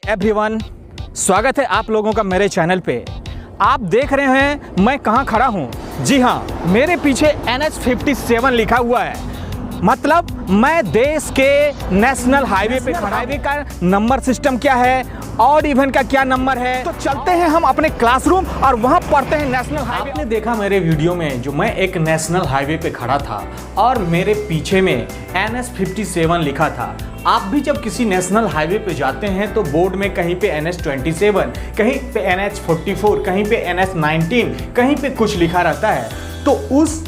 Everyone, स्वागत है आप लोगों का मेरे चैनल पे। आप देख रहे हैं मैं कहाँ खड़ा हूँ। जी हाँ, मेरे पीछे NH57 लिखा हुआ है। मतलब मैं देश के नेशनल हाईवे पे खड़ा। हाईवे का नंबर सिस्टम क्या है, ऑड इवन का क्या नंबर है, तो चलते हैं हम अपने क्लासरूम और वहाँ पढ़ते हैं नेशनल हाईवे। आपने देखा मेरे वीडियो में जो मैं एक नेशनल हाईवे पे खड़ा था और मेरे पीछे में NH57 लिखा था। आप भी जब किसी नेशनल हाईवे पे जाते हैं तो बोर्ड में कहीं पे NH27, कहीं पे NH44, कहीं पे NH19, कहीं पे कुछ लिखा रहता है। तो उस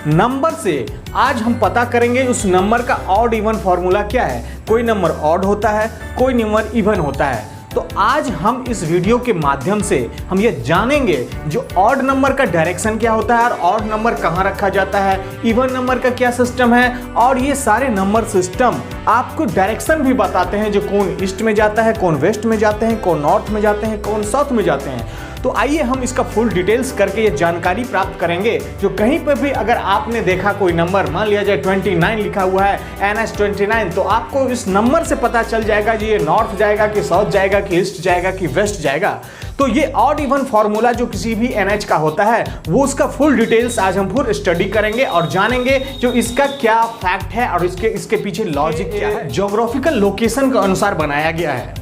नंबर से आज हम पता करेंगे उस नंबर का ऑड इवन फॉर्मूला क्या है। कोई नंबर ऑड होता है, कोई नंबर इवन होता है। तो आज हम इस वीडियो के माध्यम से हम ये जानेंगे जो ऑड नंबर का डायरेक्शन क्या होता है और ऑड नंबर कहाँ रखा जाता है, इवन नंबर का क्या सिस्टम है, और ये सारे नंबर सिस्टम आपको डायरेक्शन भी बताते हैं जो कौन ईस्ट में जाता है, कौन वेस्ट में जाते हैं, कौन नॉर्थ में जाते हैं, कौन साउथ में जाते हैं। तो आइए हम इसका फुल डिटेल्स करके ये जानकारी प्राप्त करेंगे। जो कहीं पर भी अगर आपने देखा कोई नंबर, मान लिया जाए 29 लिखा हुआ है NH29, तो आपको इस नंबर से पता चल जाएगा जी ये नॉर्थ जाएगा कि साउथ जाएगा कि ईस्ट जाएगा कि वेस्ट जाएगा। तो ये ऑड इवन फॉर्मूला जो किसी भी NH का होता है वो उसका फुल डिटेल्स आज हम पूरा स्टडी करेंगे और जानेंगे जो इसका क्या फैक्ट है और इसके पीछे लॉजिक क्या है। ज्योग्राफिकल लोकेशन के अनुसार बनाया गया है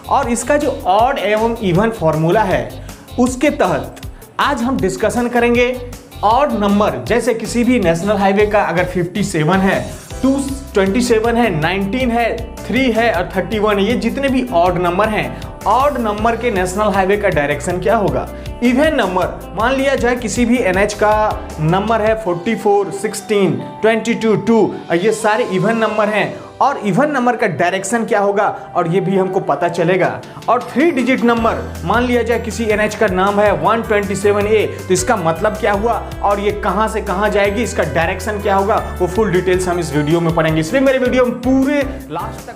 और इसका जो ऑड एवं इवन फॉर्मूला है उसके तहत आज हम डिस्कशन करेंगे। ऑड नंबर जैसे किसी भी नेशनल हाईवे का अगर 57 है, 27 है, 19 है, 3 है और 31 है, ये जितने भी ऑड नंबर हैं, ऑड नंबर के नेशनल हाईवे का डायरेक्शन क्या होगा। इवन नंबर मान लिया जाए किसी भी NH का नंबर है 44, 16, 22, 2, ये सारे इवन नंबर हैं और इवन नंबर का डायरेक्शन क्या होगा और ये भी हमको पता चलेगा। और 3 डिजिट नंबर मान लिया जाए किसी NH का नाम है 127A, तो इसका मतलब क्या हुआ और ये कहां से कहां जाएगी, इसका डायरेक्शन क्या होगा, वो फुल डिटेल्स हम इस वीडियो में पढ़ेंगे। इसलिए मेरे वीडियो में पूरे लास्ट तक।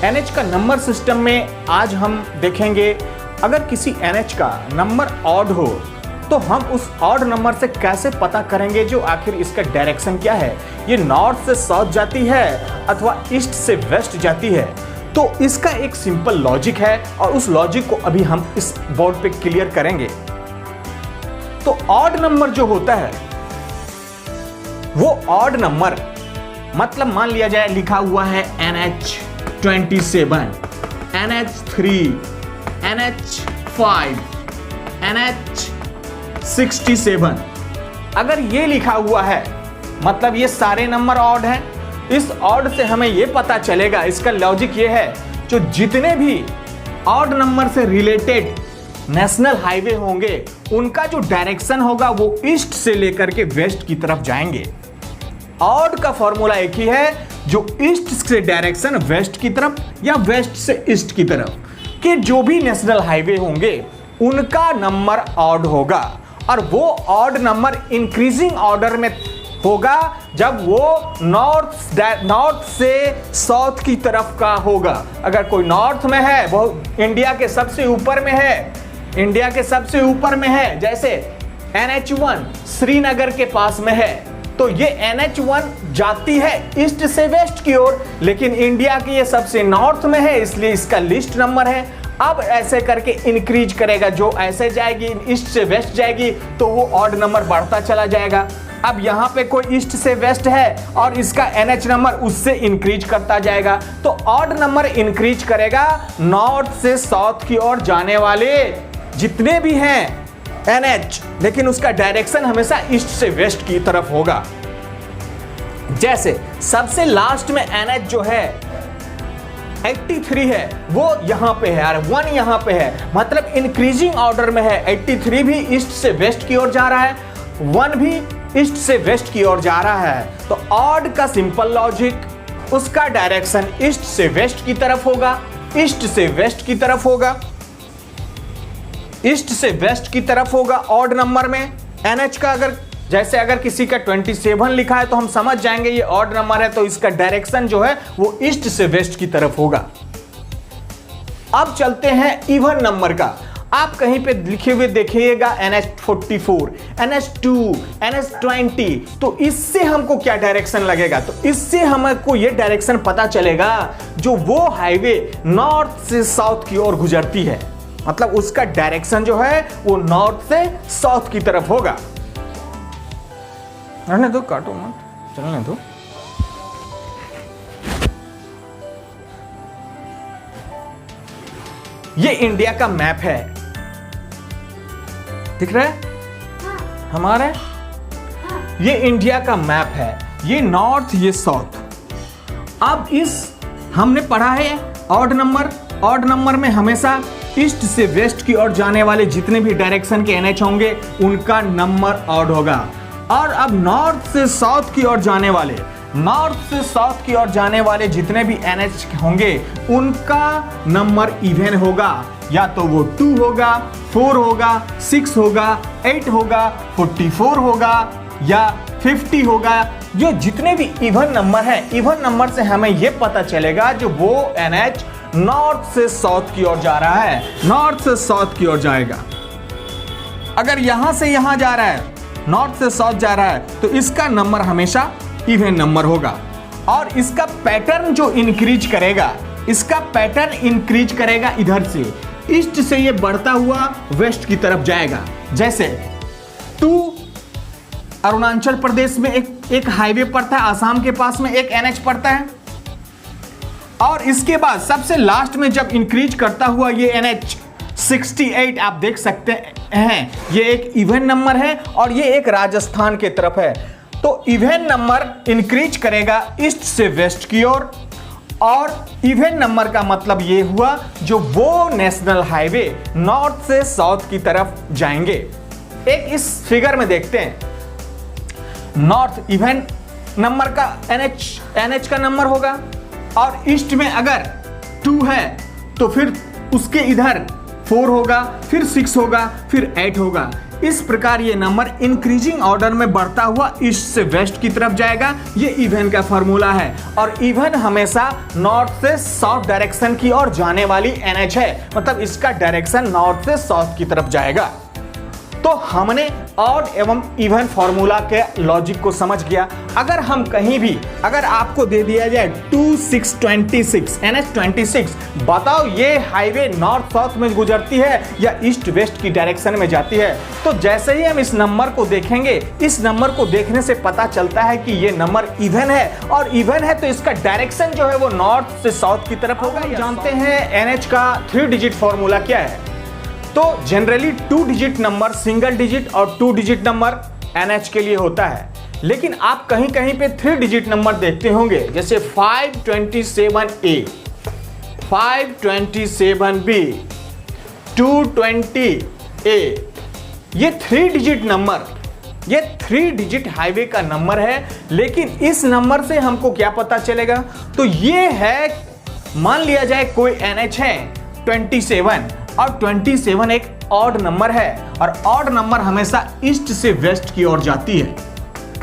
NH का नंबर सिस्टम में आज हम देखेंगे अगर किसी NH का नंबर ऑड हो तो हम उस ऑड नंबर से कैसे पता करेंगे जो आखिर इसका डायरेक्शन क्या है, ये नॉर्थ से साउथ जाती है अथवा ईस्ट से वेस्ट जाती है। तो इसका एक सिंपल लॉजिक है और उस लॉजिक को अभी हम इस बोर्ड पे क्लियर करेंगे। तो ऑड नंबर जो होता है वो ऑड नंबर मतलब मान लिया जाए लिखा हुआ है NH27, NH3, NH5, NH67, अगर ये लिखा हुआ है मतलब ये सारे नंबर ऑड हैं। इस ऑड से हमें ये पता चलेगा, इसका लॉजिक ये है जो जितने भी ऑड नंबर से रिलेटेड नेशनल हाईवे होंगे उनका जो डायरेक्शन होगा वो ईस्ट से लेकर के वेस्ट की तरफ जाएंगे। ऑड का फॉर्मूला एक ही है, जो ईस्ट से डायरेक्शन वेस्ट की तरफ या वेस्ट से ईस्ट की तरफ के जो भी नेशनल हाईवे होंगे उनका नंबर ऑड होगा और वो ऑड नंबर इंक्रीजिंग ऑर्डर में होगा जब वो नॉर्थ से साउथ की तरफ का होगा। अगर कोई नॉर्थ में है, वो इंडिया के सबसे ऊपर में है, इंडिया के सबसे ऊपर में है, जैसे NH1 श्रीनगर के पास में है, तो ये NH1 जाती है ईस्ट से वेस्ट की ओर, लेकिन इंडिया की ये सबसे नॉर्थ में है इसलिए इसका लिस्ट नंबर है। अब ऐसे करके इंक्रीज करेगा, जो ऐसे जाएगी ईस्ट से वेस्ट जाएगी तो वो ऑड नंबर बढ़ता चला जाएगा। अब यहाँ पे कोई ईस्ट से वेस्ट है और इसका NH नंबर उससे इंक्रीज करता जाएगा, तो ऑड नंबर इंक्रीज करेगा नॉर्थ से साउथ की ओर जाने वाले जितने भी हैं NH, लेकिन उसका डायरेक्शन हमेशा ईस्ट से वेस्ट की तरफ होगा। जैसे सबसे लास्ट में NH जो है 83 है, वो यहां पे है और 1 यहां पे है, मतलब इंक्रीजिंग ऑर्डर में है। 83 भी ईस्ट से वेस्ट की ओर जा रहा है, 1 भी ईस्ट से वेस्ट की ओर जा रहा है। तो ऑड का सिंपल लॉजिक, उसका डायरेक्शन ईस्ट से वेस्ट की तरफ होगा, ईस्ट से वेस्ट की तरफ होगा, ईस्ट से वेस्ट की तरफ होगा ऑड नंबर में। NH का अगर किसी का 27 लिखा है तो हम समझ जाएंगे ये ऑड नंबर है, तो इसका डायरेक्शन जो है वो ईस्ट से वेस्ट की तरफ होगा। अब चलते हैं इवन नंबर का। आप कहीं पे लिखे हुए देखिएगा NH44, NH2, NH20, तो इससे हमको क्या डायरेक्शन लगेगा? तो इससे हमको ये डायरेक्शन पता चलेगा जो वो हाईवे नॉर्थ से साउथ की ओर गुजरती है, मतलब उसका डायरेक्शन जो है वो नॉर्थ से साउथ की तरफ होगा। रहने दो, काटो मत, चलने दो। ये इंडिया का मैप है, दिख रहा है हमारा? ये इंडिया का मैप है, ये नॉर्थ ये साउथ। अब इस हमने पढ़ा है ऑड नंबर में हमेशा ईस्ट से वेस्ट की ओर जाने वाले जितने भी डायरेक्शन के NH होंगे उनका नंबर ऑड होगा। और अब नॉर्थ से साउथ की ओर जाने वाले जितने भी NH होंगे उनका नंबर इवन होगा, या तो वो 2 होगा, 4 होगा, 6 होगा, 8 होगा, 44 होगा या 50 होगा। जो जितने भी इवन नंबर हैं, इवन नंबर से हमें यह पता चलेगा जो वो NH नॉर्थ से साउथ की ओर जा रहा है, नॉर्थ से साउथ की ओर जाएगा। अगर यहां से यहां जा रहा है, नॉर्थ से साउथ जा रहा है, तो इसका नंबर हमेशा इवन नंबर होगा। और इसका पैटर्न जो इंक्रीज करेगा, इधर से ईस्ट से ये बढ़ता हुआ वेस्ट की तरफ जाएगा। जैसे 2 अरुणाचल प्रदेश में एक हाईवे पड़ता है, आसाम के पास में एक NH पड़ता है, और इसके बाद सबसे लास्ट में जब इंक्रीज करता हुआ ये NH 68 आप देख सकते हैं, ये एक इवन नंबर है और ये एक राजस्थान के तरफ है। तो इवन नंबर इंक्रीज करेगा ईस्ट से वेस्ट की ओर, और इवन नंबर का मतलब ये हुआ जो वो नेशनल हाईवे नॉर्थ से साउथ की तरफ जाएंगे। एक इस फिगर में देखते हैं, नॉर्थ इवन नंबर का NH का नंबर होगा, और ईस्ट में अगर 2 है तो फिर उसके इधर 4 होगा, फिर 6 होगा, फिर 8 होगा। इस प्रकार ये नंबर इंक्रीजिंग ऑर्डर में बढ़ता हुआ ईस्ट से वेस्ट की तरफ जाएगा। ये इवन का फॉर्मूला है, और इवन हमेशा नॉर्थ से साउथ डायरेक्शन की ओर जाने वाली NH है, मतलब इसका डायरेक्शन नॉर्थ से साउथ की तरफ जाएगा। तो हमने ऑड एवं इवन फॉर्मूला के लॉजिक को समझ गया। अगर हम कहीं भी, अगर आपको दे दिया जाए 2626 NH26, बताओ ये हाईवे नॉर्थ साउथ में गुजरती है या ईस्ट वेस्ट की डायरेक्शन में जाती है, तो जैसे ही हम इस नंबर को देखेंगे, इस नंबर को देखने से पता चलता है कि ये नंबर इवन है, और इवन है तो इसका डायरेक्शन जो है वो नॉर्थ से साउथ की तरफ होगा। जानते हैं NH का 3 डिजिट फॉर्मूला क्या है? तो generally 2 digit number, single digit और 2 डिजिट नंबर NH के लिए होता है, लेकिन आप कहीं कहीं पे 3 डिजिट नंबर देखते होंगे, जैसे 527A, 527B, 220A। ये 3 डिजिट नंबर, ये 3 डिजिट हाईवे का नंबर है। लेकिन इस नंबर से हमको क्या पता चलेगा? तो ये है, मान लिया जाए कोई NH है 27, और 27 एक ऑड नंबर है, और ऑड नंबर हमेशा ईस्ट से वेस्ट की ओर जाती है।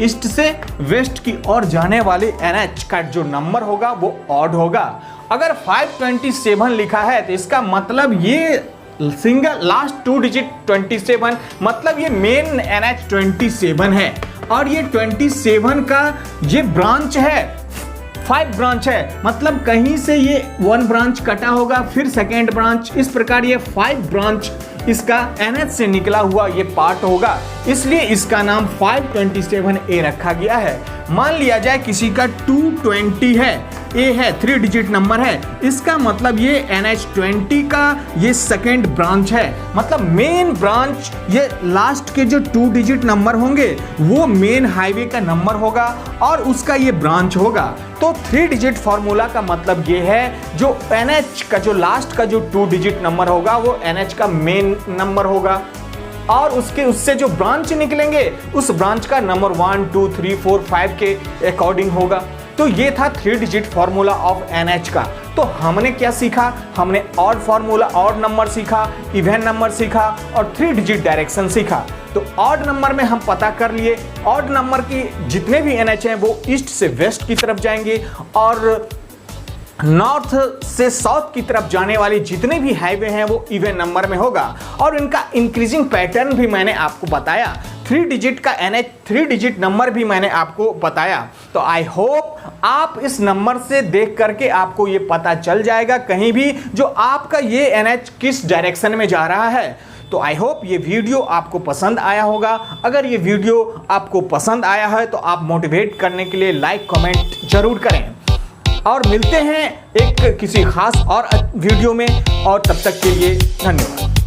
ईस्ट से वेस्ट की ओर जाने वाले NH का जो नंबर होगा वो ऑड होगा। अगर 527 लिखा है तो इसका मतलब ये सिंगल लास्ट 2 डिजिट 27, मतलब ये मेन NH 27 है, और ये 27 का ये ब्रांच है, 5 ब्रांच है, मतलब कहीं से ये 1 ब्रांच कटा होगा, फिर सेकेंड ब्रांच, इस प्रकार ये 5 ब्रांच इसका NH से निकला हुआ ये पार्ट होगा, इसलिए इसका नाम 527A रखा गया है। मान लिया जाए किसी का 220 है, A है, 3 डिजिट नंबर है, इसका मतलब ये NH20 का ये सेकेंड ब्रांच है, मतलब मेन ब्रांच, ये लास्ट के जो 2 डिजिट नंबर होंगे वो मेन हाईवे का नंबर होगा और उसका ये ब्रांच होगा। तो 3 डिजिट फॉर्मूला का मतलब ये है जो NH का जो लास्ट का जो 2 डिजिट नंबर होगा वो NH का मेन नंबर होगा, और उससे जो ब्रांच निकलेंगे उस ब्रांच का नंबर 1 2 3 4 5 के अकॉर्डिंग होगा। तो ये था 3 डिजिट फॉर्मूला ऑफ NH का। तो हमने क्या सीखा? हमने ऑड फॉर्मूला, ऑड नंबर सीखा, इवन नंबर सीखा और 3 डिजिट डायरेक्शन सीखा। तो ऑड नंबर में हम पता कर लिए, ऑड नंबर की जितने भी NH हैं वो ईस्ट से वेस्ट की तरफ जाएंगे, और नॉर्थ से साउथ की तरफ जाने वाली जितने भी हाईवे हैं वो इवन नंबर में होगा और इनका इंक्रीजिंग पैटर्न भी मैंने आपको बताया। 3 डिजिट का NH 3 डिजिट नंबर भी मैंने आपको बताया। तो आई होप आप इस नंबर से देख करके आपको ये पता चल जाएगा कहीं भी जो आपका ये NH किस डायरेक्शन में जा रहा है। तो आई होप ये वीडियो आपको पसंद आया होगा। अगर ये वीडियो आपको पसंद आया है तो आप मोटिवेट करने के लिए लाइक कमेंट जरूर करें और मिलते हैं एक किसी खास और वीडियो में, और तब तक के लिए धन्यवाद।